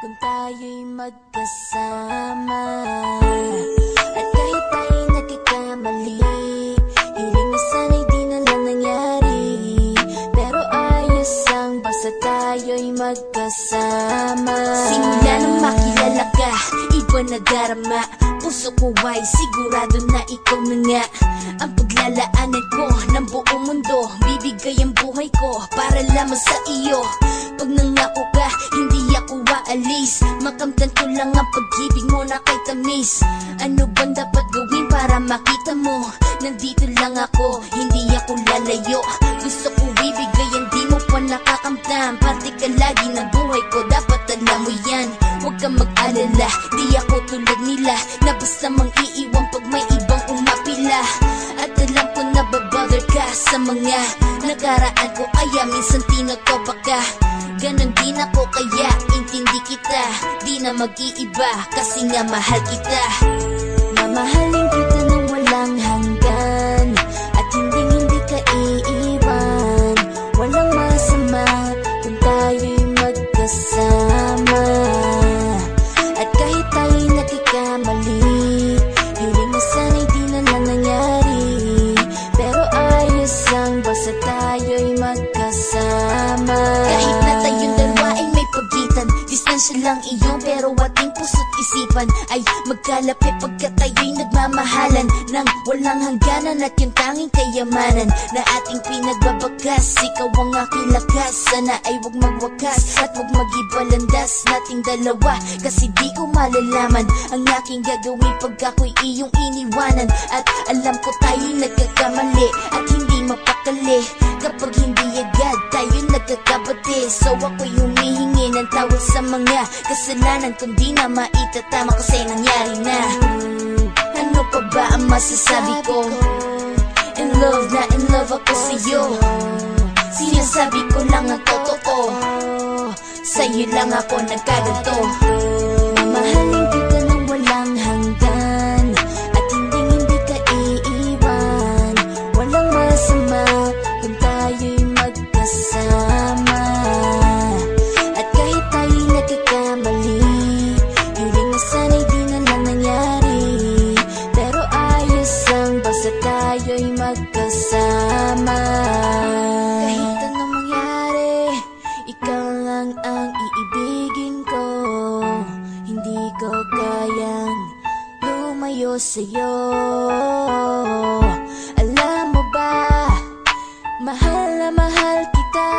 kung tayo'y magkasama. At kahit tayo'y nagkakamali, hiling na sana'y di na lang nangyari. Pero ayos lang basta tayo'y magkasama. Simula nang makilala ka, iba na darama. Puso ko ay sigurado na ikaw na nga ang paglalaanan ko ng buong mundo. Bibigay ang buhay ko para lamang sa iyo. Pag nangako ka, hindi ako aalis. Makamtan ko lang ang pag-ibig mo na kay tamis. Ano bang dapat gawin para makita mo? Nandito lang ako, hindi ako lalayo. Gusto ko ibigay ang di mo pa nakakamtam. Parte ka lagi ng buhay ko, dapat alam mo yan. Huwag kang mag-alala, di ako tulad nila na basta mang iiwan pag may ibang umapila. At alam ko na babother ka sa mga nakaraan ko, kaya minsan tinatopa ka. Ganon din ako kaya intindi kita. Di na mag-iiba kasi nga mahal kita. Mamahalin kita nang walang hanggan, at hindi ka iiwan. Walang masama kung tayo'y magkasama. At kahit tayo'y nagkakamali, hiling na sana'y di na lang nangyari. Pero ayos lang basta tayo'y magkasama. Kahit na tayong dalawa ay may pagitan, distansya lang iyon pero ating puso't isipan ay magkalapit pagkat tayo'y nagmamahalan ng walang hangganan. At yung tanging kayamanan na ating pinagbabakas, ikaw ang aking lakas. Sana ay huwag magwakas at huwag mag-ibalandas nating dalawa, kasi di ko malalaman ang aking gagawin pag ako'y iyong iniwanan. At alam ko tayo'y nagkakamali at hindi mapakali kapag hindi agad tayo nagkakabati. So ako'y humihingi ng tawad sa mga kasalanan kung di na maitatama kasi nangyari na. Ano pa ba ang masasabi ko? In love na in love ako sa'yo. Sinasabi ko lang ang totoo, sa'yo lang ako nagkaganto. Mamahalin kita nang walang hanggan, at hindi ka iiwan. Walang masama kung tayo'y magkasama. At kahit tayo'y nagkakamali, hiling na sana'y di na lang nangyari. Pero ayos lang basta tayo'y magkasama. Kahit anong mangyari, ikaw lang ang iibigin ko. Hindi ko kayang lumayo sa'yo. Alam mo ba, mahal na mahal kita.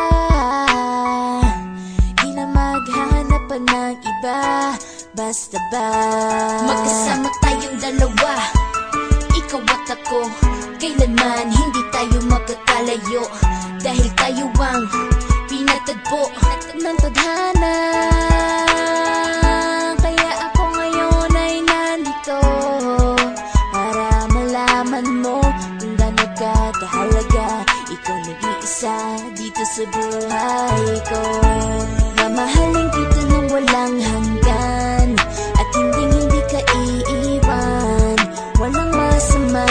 Di na maghanap pa ng iba, basta ba magkasama tayong dalawa, ikaw at ako. Kailanman hindi tayo magkakalayo, dahil tayo ang pinatagpo ng tadhana. Kaya ako ngayon ay nandito para malaman mo kung gaano ka kahalaga. Ikaw nag-iisa dito sa buhay ko. Mamahalin kita nang walang hanggan, at hindi ka iiwan. Walang masama